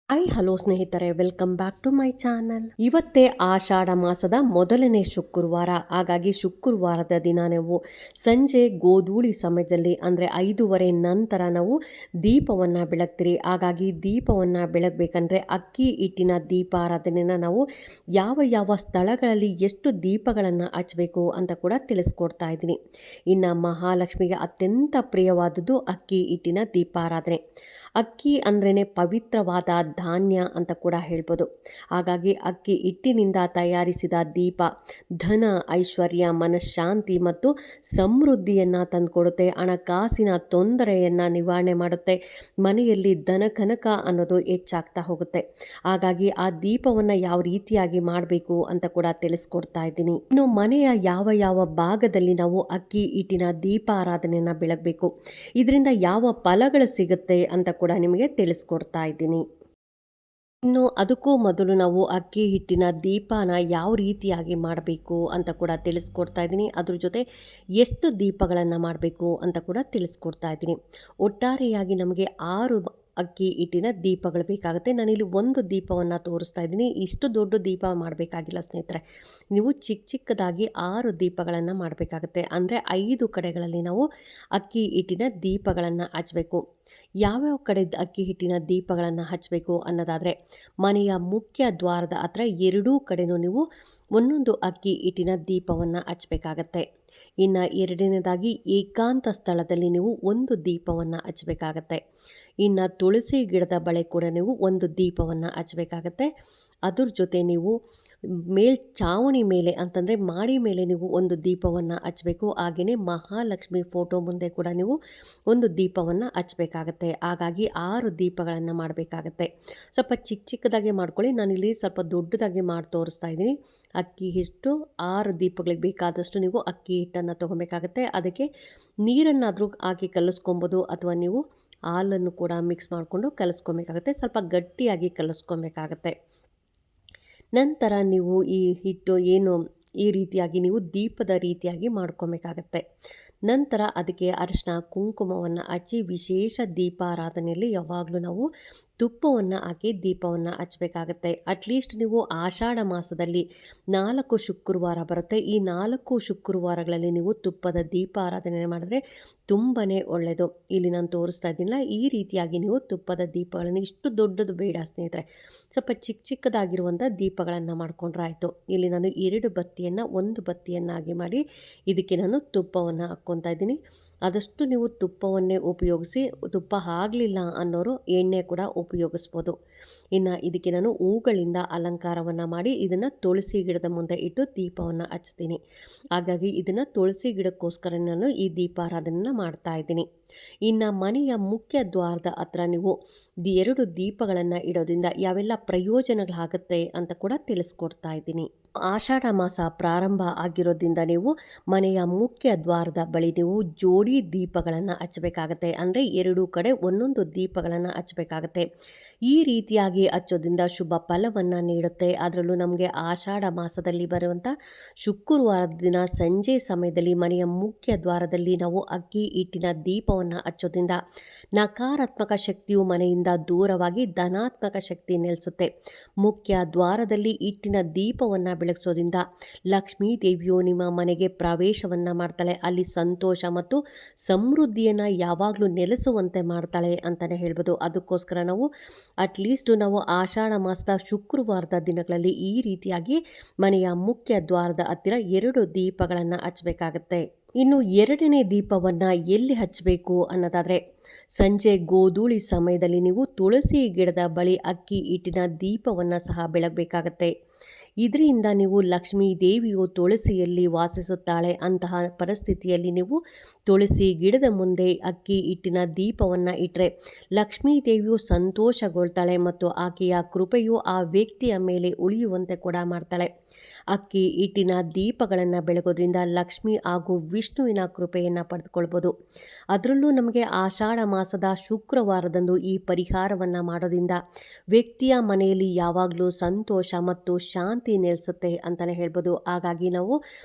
Hello ಸ್ನೇಹಿತರೆ, welcome back to my channel. ಇವತ್ತೇ ಆಷಾಢ ಮಾಸದ ಮೊದಲನೇ ಶುಕ್ರವಾರ. ಹಾಗಾಗಿ ಶುಕ್ರವಾರದ ದಿನ ನಾವು ಸಂಜೆ ಗೋಧೂಳಿ ಸಮಯದಲ್ಲಿ ಅಂದರೆ 5:30 ನಂತರ ನಾವು ದೀಪವನ್ನು ಬೆಳಗ್ತೀರಿ. ಹಾಗಾಗಿ ದೀಪವನ್ನು ಬೆಳಗಬೇಕಂದ್ರೆ ಅಕ್ಕಿ ಹಿಟ್ಟಿನ ದೀಪಾರಾಧನೆನ ನಾವು ಯಾವ ಯಾವ ಸ್ಥಳಗಳಲ್ಲಿ ಎಷ್ಟು ದೀಪಗಳನ್ನು ಹಚ್ಚಬೇಕು ಅಂತ ಕೂಡ ತಿಳಿಸ್ಕೊಡ್ತಾ ಇದ್ದೀನಿ. ಇನ್ನು ಮಹಾಲಕ್ಷ್ಮಿಗೆ ಅತ್ಯಂತ ಪ್ರಿಯವಾದದ್ದು ಅಕ್ಕಿ ಹಿಟ್ಟಿನ ದೀಪಾರಾಧನೆ. ಅಕ್ಕಿ ಅಂದ್ರೇ ಪವಿತ್ರವಾದ ಧಾನ್ಯ ಅಂತ ಕೂಡ ಹೇಳ್ಬೋದು. ಹಾಗಾಗಿ ಅಕ್ಕಿ ಹಿಟ್ಟಿನಿಂದ ತಯಾರಿಸಿದ ದೀಪ ಧನ, ಐಶ್ವರ್ಯ, ಮನಃಶಾಂತಿ ಮತ್ತು ಸಮೃದ್ಧಿಯನ್ನು ತಂದುಕೊಡುತ್ತೆ. ಹಣಕಾಸಿನ ತೊಂದರೆಯನ್ನು ನಿವಾರಣೆ ಮಾಡುತ್ತೆ. ಮನೆಯಲ್ಲಿ ಧನ ಕನಕ ಅನ್ನೋದು ಹೆಚ್ಚಾಗ್ತಾ ಹೋಗುತ್ತೆ. ಹಾಗಾಗಿ ಆ ದೀಪವನ್ನು ಯಾವ ರೀತಿಯಾಗಿ ಮಾಡಬೇಕು ಅಂತ ಕೂಡ ತಿಳಿಸ್ಕೊಡ್ತಾ ಇದ್ದೀನಿ. ಇನ್ನು ಮನೆಯ ಯಾವ ಯಾವ ಭಾಗದಲ್ಲಿ ನಾವು ಅಕ್ಕಿ ಹಿಟ್ಟಿನ ದೀಪಾರಾಧನೆಯನ್ನು ಬೆಳಗಬೇಕು, ಇದರಿಂದ ಯಾವ ಫಲಗಳು ಸಿಗುತ್ತೆ ಅಂತ ಕೂಡ ನಿಮಗೆ ತಿಳಿಸ್ಕೊಡ್ತಾ ಇದ್ದೀನಿ. ಇನ್ನು ಅದಕ್ಕೂ ಮೊದಲು ನಾವು ಅಕ್ಕಿ ಹಿಟ್ಟಿನ ದೀಪನ ಯಾವ ರೀತಿಯಾಗಿ ಮಾಡಬೇಕು ಅಂತ ಕೂಡ ತಿಳಿಸ್ಕೊಡ್ತಾ ಇದ್ದೀನಿ. ಅದ್ರ ಜೊತೆ ಎಷ್ಟು ದೀಪಗಳನ್ನು ಮಾಡಬೇಕು ಅಂತ ಕೂಡ ತಿಳಿಸ್ಕೊಡ್ತಾ ಇದ್ದೀನಿ. ಒಟ್ಟಾರೆಯಾಗಿ ನಮಗೆ 6 ಅಕ್ಕಿ ಹಿಟ್ಟಿನ ದೀಪಗಳು ಬೇಕಾಗುತ್ತೆ. ನಾನಿಲ್ಲಿ ಒಂದು ದೀಪವನ್ನು ತೋರಿಸ್ತಾ ಇದ್ದೀನಿ. ಇಷ್ಟು ದೊಡ್ಡ ದೀಪ ಮಾಡಬೇಕಾಗಿಲ್ಲ ಸ್ನೇಹಿತರೆ. ನೀವು ಚಿಕ್ಕ ಚಿಕ್ಕದಾಗಿ 6 ದೀಪಗಳನ್ನು ಮಾಡಬೇಕಾಗುತ್ತೆ. ಅಂದರೆ 5 ಕಡೆಗಳಲ್ಲಿ ನಾವು ಅಕ್ಕಿ ಹಿಟ್ಟಿನ ದೀಪಗಳನ್ನು ಹಚ್ಚಬೇಕು. ಯಾವ್ಯಾವ ಕಡೆ ಅಕ್ಕಿ ಹಿಟ್ಟಿನ ದೀಪಗಳನ್ನು ಹಚ್ಚಬೇಕು ಅನ್ನೋದಾದರೆ, ಮನೆಯ ಮುಖ್ಯ ದ್ವಾರದ ಹತ್ರ ಎರಡೂ ಕಡೆನೂ ನೀವು ಒಂದೊಂದು ಅಕ್ಕಿ ಹಿಟ್ಟಿನ ದೀಪವನ್ನು ಹಚ್ಚಬೇಕಾಗತ್ತೆ. ಇನ್ನು ಎರಡನೇದಾಗಿ ಏಕಾಂತ ಸ್ಥಳದಲ್ಲಿ ನೀವು ಒಂದು ದೀಪವನ್ನು ಹಚ್ಚಬೇಕಾಗತ್ತೆ. ಇನ್ನು ತುಳಸಿ ಗಿಡದ ಬಳಿ ಕೂಡ ನೀವು ಒಂದು ದೀಪವನ್ನು ಹಚ್ಚಬೇಕಾಗತ್ತೆ. ಅದ್ರ ಜೊತೆ ನೀವು ಚಾವಣಿ ಮೇಲೆ ಅಂತಂದರೆ ಮಾಡಿ ಮೇಲೆ ನೀವು ಒಂದು ದೀಪವನ್ನು ಹಚ್ಚಬೇಕು. ಹಾಗೆಯೇ ಮಹಾಲಕ್ಷ್ಮಿ ಫೋಟೋ ಮುಂದೆ ಕೂಡ ನೀವು ಒಂದು ದೀಪವನ್ನು ಹಚ್ಚಬೇಕಾಗತ್ತೆ. ಹಾಗಾಗಿ 6 ದೀಪಗಳನ್ನು ಮಾಡಬೇಕಾಗತ್ತೆ. ಸ್ವಲ್ಪ ಚಿಕ್ಕ ಚಿಕ್ಕದಾಗಿ ಮಾಡ್ಕೊಳ್ಳಿ. ನಾನಿಲ್ಲಿ ಸ್ವಲ್ಪ ದೊಡ್ಡದಾಗಿ ಮಾಡಿ ತೋರಿಸ್ತಾ ಇದ್ದೀನಿ. ಅಕ್ಕಿ ಹಿಟ್ಟು 6 ದೀಪಗಳಿಗೆ ಬೇಕಾದಷ್ಟು ನೀವು ಅಕ್ಕಿ ಹಿಟ್ಟನ್ನು ತೊಗೊಬೇಕಾಗತ್ತೆ. ಅದಕ್ಕೆ ನೀರನ್ನಾದರೂ ಹಾಕಿ ಕಲಿಸ್ಕೊಬೋದು, ಅಥವಾ ನೀವು ಹಾಲನ್ನು ಕೂಡ ಮಿಕ್ಸ್ ಮಾಡಿಕೊಂಡು ಕಲಿಸ್ಕೊಬೇಕಾಗತ್ತೆ. ಸ್ವಲ್ಪ ಗಟ್ಟಿಯಾಗಿ ಕಲಿಸ್ಕೊಬೇಕಾಗತ್ತೆ. ನಂತರ ನೀವು ಈ ಹಿಟ್ಟು ಈ ರೀತಿಯಾಗಿ ನೀವು ದೀಪದ ರೀತಿಯಾಗಿ ಮಾಡ್ಕೊಬೇಕಾಗತ್ತೆ. ನಂತರ ಅದಕ್ಕೆ ಅರಿಶಿನ ಕುಂಕುಮವನ್ನು ಹಚ್ಚಿ ವಿಶೇಷ ದೀಪಾರಾಧನೆಯಲ್ಲಿ ಯಾವಾಗಲೂ ನಾವು ತುಪ್ಪವನ್ನು ಹಾಕಿ ದೀಪವನ್ನು ಹಚ್ಚಬೇಕಾಗತ್ತೆ. ಅಟ್ಲೀಸ್ಟ್ ನೀವು ಆಷಾಢ ಮಾಸದಲ್ಲಿ 4 ಶುಕ್ರವಾರ ಬರುತ್ತೆ. ಈ 4 ಶುಕ್ರವಾರಗಳಲ್ಲಿ ನೀವು ತುಪ್ಪದ ದೀಪಾರಾಧನೆ ಮಾಡಿದ್ರೆ ತುಂಬಾ ಒಳ್ಳೆಯದು. ಇಲ್ಲಿ ನಾನು ತೋರಿಸ್ತಾ ಇದ್ದೀನಲ್ಲ, ಈ ರೀತಿಯಾಗಿ ನೀವು ತುಪ್ಪದ ದೀಪಗಳನ್ನು, ಇಷ್ಟು ದೊಡ್ಡದು ಬೇಡ ಸ್ನೇಹಿತರೆ, ಸ್ವಲ್ಪ ಚಿಕ್ಕ ಚಿಕ್ಕದಾಗಿರುವಂಥ ದೀಪಗಳನ್ನು ಮಾಡ್ಕೊಂಡ್ರೆ ಆಯಿತು. ಇಲ್ಲಿ ನಾನು 2 ಬತ್ತಿಯನ್ನು 1 ಬತ್ತಿಯನ್ನಾಗಿ ಮಾಡಿ ಇದಕ್ಕೆ ನಾನು ತುಪ್ಪವನ್ನು ಹಾಕ್ಕೊತಾ ಇದ್ದೀನಿ. ಆದಷ್ಟು ನೀವು ತುಪ್ಪವನ್ನೇ ಉಪಯೋಗಿಸಿ. ತುಪ್ಪ ಆಗಲಿಲ್ಲ ಅನ್ನೋರು ಎಣ್ಣೆ ಕೂಡ ಉಪಯೋಗಿಸ್ಬೋದು. ಇನ್ನು ಇದಕ್ಕೆ ನಾನು ಹೂಗಳಿಂದ ಅಲಂಕಾರವನ್ನು ಮಾಡಿ ಇದನ್ನು ತುಳಸಿ ಗಿಡದ ಮುಂದೆ ಇಟ್ಟು ದೀಪವನ್ನು ಹಚ್ತೀನಿ. ಹಾಗಾಗಿ ಇದನ್ನು ತುಳಸಿ ಗಿಡಕ್ಕೋಸ್ಕರ ನಾನು ಈ ದೀಪಾರಾಧನೆಯನ್ನು ಮಾಡ್ತಾ ಇದ್ದೀನಿ. ಇನ್ನು ಮನೆಯ ಮುಖ್ಯ ದ್ವಾರದ ಹತ್ರ ನೀವು 2 ದೀಪಗಳನ್ನು ಇಡೋದ್ರಿಂದ ಯಾವೆಲ್ಲ ಪ್ರಯೋಜನಗಳಾಗುತ್ತೆ ಅಂತ ಕೂಡ ತಿಳಿಸ್ಕೊಡ್ತಾ ಇದ್ದೀನಿ. ಆಷಾಢ ಮಾಸ ಪ್ರಾರಂಭ ಆಗಿರೋದ್ರಿಂದ ನೀವು ಮನೆಯ ಮುಖ್ಯ ದ್ವಾರದ ಬಳಿ ನೀವು ಜೋಡಿ ದೀಪಗಳನ್ನು ಹಚ್ಚಬೇಕಾಗತ್ತೆ. ಅಂದರೆ 2 ಕಡೆ ಒಂದೊಂದು ದೀಪಗಳನ್ನು ಹಚ್ಚಬೇಕಾಗತ್ತೆ. ಈ ರೀತಿಯಾಗಿ ಹಚ್ಚೋದ್ರಿಂದ ಶುಭ ಫಲವನ್ನು ನೀಡುತ್ತೆ. ಅದರಲ್ಲೂ ನಮಗೆ ಆಷಾಢ ಮಾಸದಲ್ಲಿ ಬರುವಂಥ ಶುಕ್ರವಾರದ ದಿನ ಸಂಜೆ ಸಮಯದಲ್ಲಿ ಮನೆಯ ಮುಖ್ಯ ದ್ವಾರದಲ್ಲಿ ನಾವು ಅಕ್ಕಿ ಹಿಟ್ಟಿನ ದೀಪವನ್ನು ಹಚ್ಚೋದ್ರಿಂದ ನಕಾರಾತ್ಮಕ ಶಕ್ತಿಯು ಮನೆಯಿಂದ ದೂರವಾಗಿ ಧನಾತ್ಮಕ ಶಕ್ತಿ ನೆಲೆಸುತ್ತೆ. ಮುಖ್ಯ ದ್ವಾರದಲ್ಲಿ ಹಿಟ್ಟಿನ ದೀಪವನ್ನು ಬೆಳಗಿಸೋದ್ರಿಂದ ಲಕ್ಷ್ಮೀ ದೇವಿಯು ನಿಮ್ಮ ಮನೆಗೆ ಪ್ರವೇಶವನ್ನು ಮಾಡ್ತಾಳೆ. ಅಲ್ಲಿ ಸಂತೋಷ ಮತ್ತು ಸಮೃದ್ಧಿಯನ್ನು ಯಾವಾಗಲೂ ನೆಲೆಸುವಂತೆ ಮಾಡ್ತಾಳೆ ಅಂತಲೇ ಹೇಳ್ಬೋದು. ಅದಕ್ಕೋಸ್ಕರ ನಾವು ಅಟ್ಲೀಸ್ಟ್ ನಾವು ಆಷಾಢ ಮಾಸದ ಶುಕ್ರವಾರದ ದಿನಗಳಲ್ಲಿ ಈ ರೀತಿಯಾಗಿ ಮನೆಯ ಮುಖ್ಯ ದ್ವಾರದ ಹತ್ತಿರ 2 ದೀಪಗಳನ್ನು ಹಚ್ಚಬೇಕಾಗತ್ತೆ. ಇನ್ನು 2ನೇ ದೀಪವನ್ನು ಎಲ್ಲಿ ಹಚ್ಚಬೇಕು ಅನ್ನೋದಾದರೆ, ಸಂಜೆ ಗೋಧೂಳಿ ಸಮಯದಲ್ಲಿ ನೀವು ತುಳಸಿ ಗಿಡದ ಬಳಿ ಅಕ್ಕಿ ಹಿಟ್ಟಿನ ದೀಪವನ್ನು ಸಹ ಬೆಳಗಬೇಕಾಗತ್ತೆ. ಇದರಿಂದ ನೀವು ಲಕ್ಷ್ಮೀ ದೇವಿಯು ತುಳಸಿಯಲ್ಲಿ ವಾಸಿಸುತ್ತಾಳೆ. ಅಂತಹ ಪರಿಸ್ಥಿತಿಯಲ್ಲಿ ನೀವು ತುಳಸಿ ಗಿಡದ ಮುಂದೆ ಅಕ್ಕಿ ಹಿಟ್ಟಿನ ದೀಪವನ್ನು ಇಟ್ಟರೆ ಲಕ್ಷ್ಮೀ ದೇವಿಯು ಸಂತೋಷಗೊಳ್ತಾಳೆ ಮತ್ತು ಆಕೆಯ ಕೃಪೆಯು ಆ ವ್ಯಕ್ತಿಯ ಮೇಲೆ ಉಳಿಯುವಂತೆ ಕೂಡ ಮಾಡ್ತಾಳೆ. ಅಕ್ಕಿ ಹಿಟ್ಟಿನ ದೀಪಗಳನ್ನು ಬೆಳಗೋದ್ರಿಂದ ಲಕ್ಷ್ಮಿ ಹಾಗೂ ವಿಷ್ಣುವಿನ ಕೃಪೆಯನ್ನು ಪಡೆದುಕೊಳ್ಬೋದು. ಅದರಲ್ಲೂ ನಮಗೆ ಆಷಾಢ ಆಷಾಢ ಮಾಸದ ಶುಕ್ರವಾರದಂದು ಈ ಪರಿಹಾರವನ್ನು ಮಾಡೋದ್ರಿಂದ ವ್ಯಕ್ತಿಯ ಮನೆಯಲ್ಲಿ ಯಾವಾಗಲೂ ಸಂತೋಷ ಮತ್ತು ಶಾಂತಿ ನೆಲೆಸುತ್ತೆ ಅಂತಲೇ ಹೇಳ್ಬೋದು. ಹಾಗಾಗಿ ನಾವು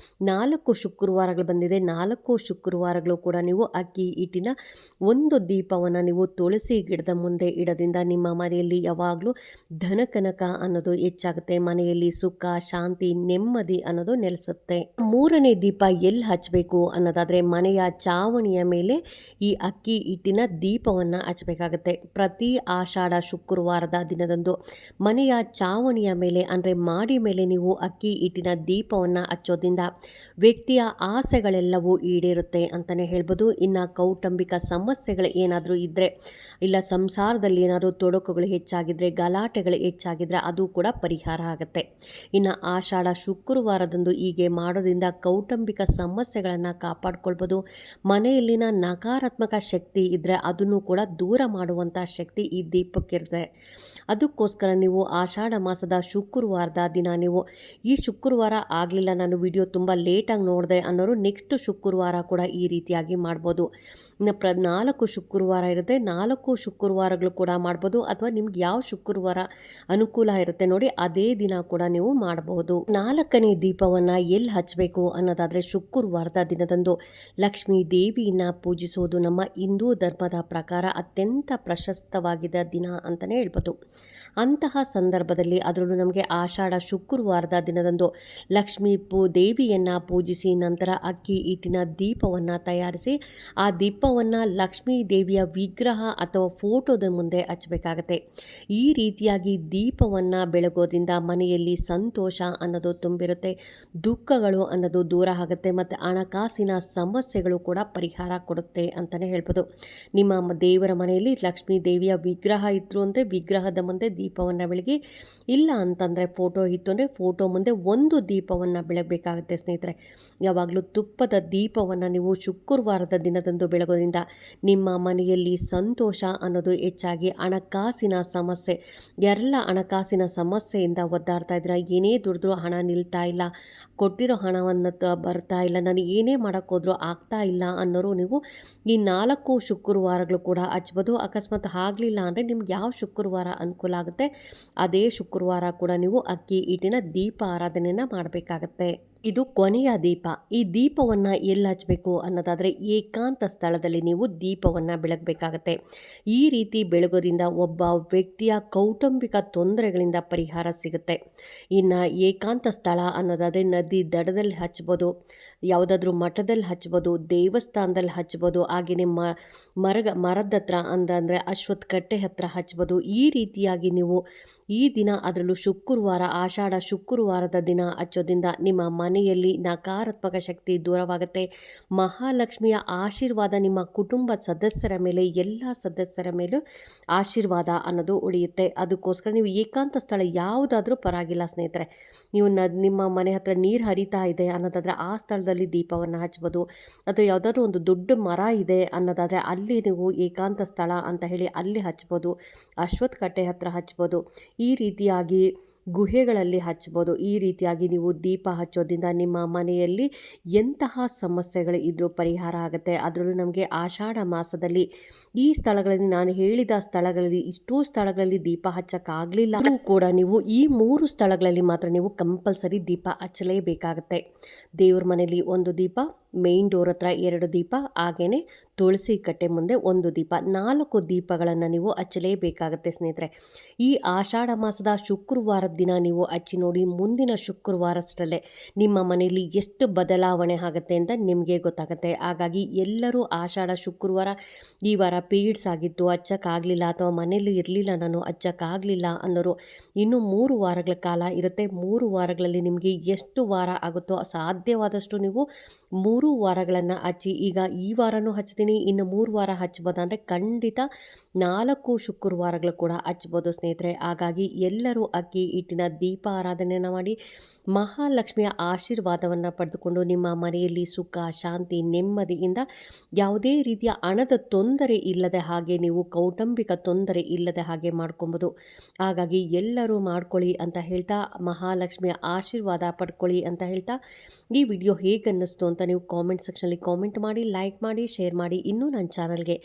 4 ಶುಕ್ರವಾರಗಳು ಬಂದಿದೆ. 4 ಶುಕ್ರವಾರಗಳು ಕೂಡ ನೀವು ಅಕ್ಕಿ ಹಿಟ್ಟಿನ ಒಂದು ದೀಪವನ್ನು ನೀವು ತುಳಸಿ ಗಿಡದ ಮುಂದೆ ಇಡೋದ್ರಿಂದ ನಿಮ್ಮ ಮನೆಯಲ್ಲಿ ಯಾವಾಗಲೂ ಧನಕನಕ ಅನ್ನೋದು ಹೆಚ್ಚಾಗುತ್ತೆ. ಮನೆಯಲ್ಲಿ ಸುಖ, ಶಾಂತಿ, ನೆಮ್ಮದಿ ಅನ್ನೋದು ನೆಲೆಸುತ್ತೆ. 3ನೇ ದೀಪ ಎಲ್ಲಿ ಹಚ್ಚಬೇಕು ಅನ್ನೋದಾದರೆ ಮನೆಯ ಚಾವಣಿಯ ಮೇಲೆ ಈ ಅಕ್ಕಿ ಹಿಟ್ಟಿನ ದೀಪವನ್ನು ಹಚ್ಚಬೇಕಾಗತ್ತೆ. ಪ್ರತಿ ಆಷಾಢ ಶುಕ್ರವಾರದ ದಿನದಂದು ಮನೆಯ ಚಾವಣಿಯ ಮೇಲೆ ಅಂದರೆ ಮಾಡಿ ಮೇಲೆ ನೀವು ಅಕ್ಕಿ ಹಿಟ್ಟಿನ ದೀಪವನ್ನು ಹಚ್ಚೋದ್ರಿಂದ ವ್ಯಕ್ತಿಯ ಆಸೆಗಳೆಲ್ಲವೂ ಈಡೇರುತ್ತೆ ಅಂತಲೇ ಹೇಳ್ಬೋದು. ಇನ್ನು ಕೌಟುಂಬಿಕ ಸಮಸ್ಯೆಗಳು ಏನಾದರೂ ಇದ್ದರೆ, ಇಲ್ಲ ಸಂಸಾರದಲ್ಲಿ ಏನಾದರೂ ತೊಡಕುಗಳು ಹೆಚ್ಚಾಗಿದ್ದರೆ, ಗಲಾಟೆಗಳು ಹೆಚ್ಚಾಗಿದ್ದರೆ ಅದು ಕೂಡ ಪರಿಹಾರ ಆಗುತ್ತೆ. ಇನ್ನು ಆಷಾಢ ಶುಕ್ರವಾರದಂದು ಹೀಗೆ ಮಾಡೋದ್ರಿಂದ ಕೌಟುಂಬಿಕ ಸಮಸ್ಯೆಗಳನ್ನು ಕಾಪಾಡ್ಕೊಳ್ಬೋದು. ಮನೆಯಲ್ಲಿನ ನಕಾರಾತ್ಮಕ ಶಕ್ತಿ ಇದ್ದರೆ ಅದನ್ನು ಕೂಡ ದೂರ ಮಾಡುವಂಥ ಶಕ್ತಿ ಈ ದೀಪಕ್ಕಿರುತ್ತೆ. ಅದಕ್ಕೋಸ್ಕರ ನೀವು ಆಷಾಢ ಮಾಸದ ಶುಕ್ರವಾರದ ದಿನ ನೀವು ಈ ಶುಕ್ರವಾರ ಆಗಲಿಲ್ಲ, ನಾನು ವಿಡಿಯೋ ತುಂಬ ಲೇಟಾಗಿ ನೋಡಿದೆ ಅನ್ನೋರು ನೆಕ್ಸ್ಟ್ ಶುಕ್ರವಾರ ಕೂಡ ಈ ರೀತಿಯಾಗಿ ಮಾಡ್ಬೋದು. ಇನ್ನು 4 ಶುಕ್ರವಾರ ಇರುತ್ತೆ, 4 ಶುಕ್ರವಾರಗಳು ಕೂಡ ಮಾಡ್ಬೋದು. ಅಥವಾ ನಿಮ್ಗೆ ಯಾವ ಶುಕ್ರವಾರ ಅನುಕೂಲ ಇರುತ್ತೆ ನೋಡಿ ಅದೇ ದಿನ ಕೂಡ ನೀವು ಮಾಡಬಹುದು. 4ನೇ ದೀಪವನ್ನು ಎಲ್ಲಿ ಹಚ್ಚಬೇಕು ಅನ್ನೋದಾದರೆ ಶುಕ್ರವಾರದ ದಿನದಂದು ಲಕ್ಷ್ಮೀ ದೇವಿಯನ್ನು ಪೂಜಿಸುವುದು ನಮ್ಮ ಹಿಂದೂ ಧರ್ಮದ ಪ್ರಕಾರ ಅತ್ಯಂತ ಪ್ರಶಸ್ತವಾಗಿದ್ದ ದಿನ ಅಂತಲೇ ಹೇಳ್ಬೋದು. ಅಂತಹ ಸಂದರ್ಭದಲ್ಲಿ ಅದರಲ್ಲೂ ನಮಗೆ ಆಷಾಢ ಶುಕ್ರವಾರದ ದಿನದಂದು ಲಕ್ಷ್ಮೀ ದೇವಿಯನ್ನು ಪೂಜಿಸಿ ನಂತರ ಅಕ್ಕಿ ಹಿಟ್ಟಿನ ದೀಪವನ್ನು ತಯಾರಿಸಿ ಆ ದೀಪವನ್ನು ಲಕ್ಷ್ಮೀ ದೇವಿಯ ವಿಗ್ರಹ ಅಥವಾ ಫೋಟೋದ ಮುಂದೆ ಹಚ್ಚಬೇಕಾಗತ್ತೆ. ಈ ರೀತಿಯಾಗಿ ದೀಪವನ್ನು ಬೆಳಗೋದ್ರಿಂದ ಮನೆಯಲ್ಲಿ ಸಂತೋಷ ಅನ್ನೋದು ತುಂಬಿರುತ್ತೆ, ದುಃಖಗಳು ಅನ್ನೋದು ದೂರ ಆಗುತ್ತೆ ಮತ್ತು ಹಣಕಾಸಿನ ಸಮಸ್ಯೆಗಳು ಕೂಡ ಪರಿಹಾರ ಕೊಡುತ್ತೆ ಅಂತಲೇ ಹೇಳ್ಬೋದು. ನಿಮ್ಮ ದೇವರ ಮನೆಯಲ್ಲಿ ಲಕ್ಷ್ಮೀ ದೇವಿಯ ವಿಗ್ರಹ ಇತ್ತು ಅಂದರೆ ವಿಗ್ರಹದ ಮುಂದೆ ದೀಪವನ್ನು ಬೆಳಗಿ, ಇಲ್ಲ ಅಂತಂದರೆ ಫೋಟೋ ಇತ್ತು ಅಂದರೆ ಫೋಟೋ ಮುಂದೆ ಒಂದು ದೀಪವನ್ನು ಬೆಳಗಬೇಕಾಗುತ್ತೆ ಸ್ನೇಹಿತರೆ. ಯಾವಾಗಲೂ ತುಪ್ಪದ ದೀಪವನ್ನು ನೀವು ಶುಕ್ರವಾರದ ದಿನದಂದು ಬೆಳಗೋದ್ರಿಂದ ನಿಮ್ಮ ಮನೆಯಲ್ಲಿ ಸಂತೋಷ ಅನ್ನೋದು ಹೆಚ್ಚಾಗಿ ಹಣಕಾಸಿನ ಸಮಸ್ಯೆ, ಎಲ್ಲ ಹಣಕಾಸಿನ ಸಮಸ್ಯೆಯಿಂದ ಒದ್ದಾಡ್ತಾ ಇದ್ರೆ, ಏನೇ ದುಡಿದ್ರೂ ಹಣ ನಿಲ್ತಾ ಇಲ್ಲ, ಕೊಟ್ಟಿರೋ ಹಣವನ್ನು ಬರ್ತಾ ಇಲ್ಲ, ನಾನು ಏನೇ ಮಾಡೋಕ್ಕೋದ್ರೂ ಆಗ್ತಾ ಇಲ್ಲ ಅನ್ನೋರು ನೀವು ಈ 4 ಶುಕ್ರವಾರಗಳು ಕೂಡ ಹಚ್ಬೋದು. ಅಕಸ್ಮಾತ್ ಆಗಲಿಲ್ಲ ಅಂದರೆ ನಿಮ್ಗೆ ಯಾವ ಶುಕ್ರವಾರ ಅನುಕೂಲ ಆಗುತ್ತೆ ಅದೇ ಶುಕ್ರವಾರ ಕೂಡ ನೀವು ಅಕ್ಕಿ ಹಿಟ್ಟಿನ ದೀಪ ಆರಾಧನೆಯನ್ನು ಮಾಡಬೇಕಾಗತ್ತೆ. ಇದು ಕೊನೆಯ ದೀಪ. ಈ ದೀಪವನ್ನು ಎಲ್ಲಿ ಹಚ್ಚಬೇಕು ಅನ್ನೋದಾದರೆ ಏಕಾಂತ ಸ್ಥಳದಲ್ಲಿ ನೀವು ದೀಪವನ್ನು ಬೆಳಗಬೇಕಾಗತ್ತೆ. ಈ ರೀತಿ ಬೆಳಗೋದ್ರಿಂದ ಒಬ್ಬ ವ್ಯಕ್ತಿಯ ಕೌಟುಂಬಿಕ ತೊಂದರೆಗಳಿಂದ ಪರಿಹಾರ ಸಿಗುತ್ತೆ. ಇನ್ನು ಏಕಾಂತ ಸ್ಥಳ ಅನ್ನೋದಾದರೆ ನದಿ ದಡದಲ್ಲಿ ಹಚ್ಬೋದು, ಯಾವುದಾದ್ರೂ ಮಠದಲ್ಲಿ ಹಚ್ಬೋದು, ದೇವಸ್ಥಾನದಲ್ಲಿ ಹಚ್ಬೋದು, ಹಾಗೆಯೇ ಮರದ ಹತ್ರ ಅಂದರೆ ಅಶ್ವತ್ಥ ಕಟ್ಟೆ ಹತ್ರ ಹಚ್ಬೋದು. ಈ ರೀತಿಯಾಗಿ ನೀವು ಈ ದಿನ ಅದರಲ್ಲೂ ಶುಕ್ರವಾರ ಆಷಾಢ ಶುಕ್ರವಾರದ ದಿನ ಹಚ್ಚೋದ್ರಿಂದ ನಿಮ್ಮ ಮನೆಯಲ್ಲಿ ನಕಾರಾತ್ಮಕ ಶಕ್ತಿ ದೂರವಾಗುತ್ತೆ. ಮಹಾಲಕ್ಷ್ಮಿಯ ಆಶೀರ್ವಾದ ನಿಮ್ಮ ಕುಟುಂಬ ಸದಸ್ಯರ ಮೇಲೆ, ಎಲ್ಲ ಸದಸ್ಯರ ಮೇಲೂ ಆಶೀರ್ವಾದ ಅನ್ನೋದು ಉಳಿಯುತ್ತೆ. ಅದಕ್ಕೋಸ್ಕರ ನೀವು ಏಕಾಂತ ಸ್ಥಳ ಯಾವುದಾದ್ರೂ ಪರವಾಗಿಲ್ಲ ಸ್ನೇಹಿತರೆ. ನೀವು ನಿಮ್ಮ ಮನೆ ಹತ್ರ ನೀರು ಹರಿತಾ ಇದೆ ಅನ್ನೋದಾದರೆ ಆ ಸ್ಥಳದಲ್ಲಿ ದೀಪವನ್ನು ಹಚ್ಬೋದು. ಅಥವಾ ಯಾವುದಾದ್ರೂ ಒಂದು ದೊಡ್ಡ ಮರ ಇದೆ ಅನ್ನೋದಾದರೆ ಅಲ್ಲಿ ನೀವು ಏಕಾಂತ ಸ್ಥಳ ಅಂತ ಹೇಳಿ ಅಲ್ಲಿ ಹಚ್ಬೋದು. ಅಶ್ವತ್ಥ ಕಟ್ಟೆ ಹತ್ರ ಹಚ್ಬೋದು. ಈ ರೀತಿಯಾಗಿ ಗುಹೆಗಳಲ್ಲಿ ಹಚ್ಬೋದು. ಈ ರೀತಿಯಾಗಿ ನೀವು ದೀಪ ಹಚ್ಚೋದ್ರಿಂದ ನಿಮ್ಮ ಮನೆಯಲ್ಲಿ ಎಂತಹ ಸಮಸ್ಯೆಗಳು ಇದ್ರೂ ಪರಿಹಾರ ಆಗುತ್ತೆ. ಅದರಲ್ಲೂ ನಮಗೆ ಆಷಾಢ ಮಾಸದಲ್ಲಿ ಈ ಸ್ಥಳಗಳಲ್ಲಿ, ನಾನು ಹೇಳಿದ ಸ್ಥಳಗಳಲ್ಲಿ, ಇಷ್ಟೂ ಸ್ಥಳಗಳಲ್ಲಿ ದೀಪ ಹಚ್ಚಕ್ಕಾಗಲಿಲ್ಲ ಕೂಡ ನೀವು ಈ 3 ಸ್ಥಳಗಳಲ್ಲಿ ಮಾತ್ರ ನೀವು ಕಂಪಲ್ಸರಿ ದೀಪ ಹಚ್ಚಲೇಬೇಕಾಗತ್ತೆ. ದೇವ್ರ ಮನೆಯಲ್ಲಿ 1 ದೀಪ, ಮೇನ್ ಡೋರ್ ಹತ್ರ 2 ದೀಪ, ಹಾಗೆಯೇ ತುಳಸಿ ಕಟ್ಟೆ ಮುಂದೆ 1 ದೀಪ, 4 ದೀಪಗಳನ್ನು ನೀವು ಹಚ್ಚಲೇಬೇಕಾಗತ್ತೆ ಸ್ನೇಹಿತರೆ. ಈ ಆಷಾಢ ಮಾಸದ ಶುಕ್ರವಾರದ ದಿನ ನೀವು ಹಚ್ಚಿ ನೋಡಿ, ಮುಂದಿನ ಶುಕ್ರವಾರಷ್ಟಲ್ಲೇ ನಿಮ್ಮ ಮನೆಯಲ್ಲಿ ಎಷ್ಟು ಬದಲಾವಣೆ ಆಗುತ್ತೆ ಅಂತ ನಿಮಗೆ ಗೊತ್ತಾಗುತ್ತೆ. ಹಾಗಾಗಿ ಎಲ್ಲರೂ ಆಷಾಢ ಶುಕ್ರವಾರ, ಈ ವಾರ ಪೀರಿಯಡ್ಸ್ ಆಗಿತ್ತು ಹಚ್ಚಕ್ಕಾಗಲಿಲ್ಲ ಅಥವಾ ಮನೆಯಲ್ಲಿ ಇರಲಿಲ್ಲ ನಾನು ಹಚ್ಚಕ್ಕಾಗಲಿಲ್ಲ ಅನ್ನೋರು ಇನ್ನೂ 3 ವಾರಗಳ ಕಾಲ ಇರುತ್ತೆ. 3 ವಾರಗಳಲ್ಲಿ ನಿಮಗೆ ಎಷ್ಟು ವಾರ ಆಗುತ್ತೋ ಸಾಧ್ಯವಾದಷ್ಟು ನೀವು 3 ವಾರಗಳನ್ನು ಹಚ್ಚಿ. ಈಗ ಈ ವಾರನೂ ಹಚ್ತೀನಿ, ಇನ್ನು 3 ವಾರ ಹಚ್ಬೋದು ಅಂದರೆ ಖಂಡಿತ 4 ಶುಕ್ರವಾರಗಳು ಕೂಡ ಹಚ್ಬೋದು ಸ್ನೇಹಿತರೆ. ಹಾಗಾಗಿ ಎಲ್ಲರೂ ಅಕ್ಕಿ ಹಿಟ್ಟಿನ ದೀಪ ಆರಾಧನೆಯನ್ನು ಮಾಡಿ ಮಹಾಲಕ್ಷ್ಮಿಯ ಆಶೀರ್ವಾದವನ್ನು ಪಡೆದುಕೊಂಡು ನಿಮ್ಮ ಮನೆಯಲ್ಲಿ ಸುಖ, ಶಾಂತಿ, ನೆಮ್ಮದಿಯಿಂದ ಯಾವುದೇ ರೀತಿಯ ಹಣದ ತೊಂದರೆ ಇಲ್ಲದೆ ಹಾಗೆ, ನೀವು ಕೌಟುಂಬಿಕ ತೊಂದರೆ ಇಲ್ಲದೆ ಹಾಗೆ ಮಾಡ್ಕೊಬೋದು. ಹಾಗಾಗಿ ಎಲ್ಲರೂ ಮಾಡ್ಕೊಳ್ಳಿ ಅಂತ ಹೇಳ್ತಾ, ಮಹಾಲಕ್ಷ್ಮಿಯ ಆಶೀರ್ವಾದ ಪಡ್ಕೊಳ್ಳಿ ಅಂತ ಹೇಳ್ತಾ, ಈ ವಿಡಿಯೋ ಹೇಗೆ ಅನ್ನಿಸ್ತು ಅಂತ ನೀವು ಕಾಮೆಂಟ್ ಸೆಕ್ಷನಲ್ಲಿ ಕಾಮೆಂಟ್ ಮಾಡಿ, ಲೈಕ್ ಮಾಡಿ, ಶೇರ್ ಮಾಡಿ. ಇನ್ನೂ ನನ್ನ ಚಾನಲ್ಗೆ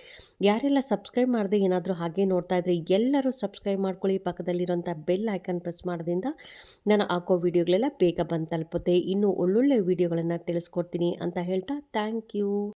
ಯಾರೆಲ್ಲ ಸಬ್ಸ್ಕ್ರೈಬ್ ಮಾಡದೆ ಏನಾದರೂ ಹಾಗೆ ನೋಡ್ತಾ ಇದ್ರೆ ಎಲ್ಲರೂ ಸಬ್ಸ್ಕ್ರೈಬ್ ಮಾಡ್ಕೊಳ್ಳಿ. ಪಕ್ಕದಲ್ಲಿರೋಂಥ ಬೆಲ್ ಐಕನ್ ಪ್ರೆಸ್ ಮಾಡೋದ್ರಿಂದ ನಾನು ಹಾಕೋ ವಿಡಿಯೋಗಳೆಲ್ಲ ಬೇಗ ಬಂದು ತಲುಪುತ್ತೆ. ಇನ್ನೂ ಒಳ್ಳೊಳ್ಳೆ ವಿಡಿಯೋಗಳನ್ನು ತಿಳಿಸ್ಕೊಡ್ತೀನಿ ಅಂತ ಹೇಳ್ತಾ ಥ್ಯಾಂಕ್ ಯು.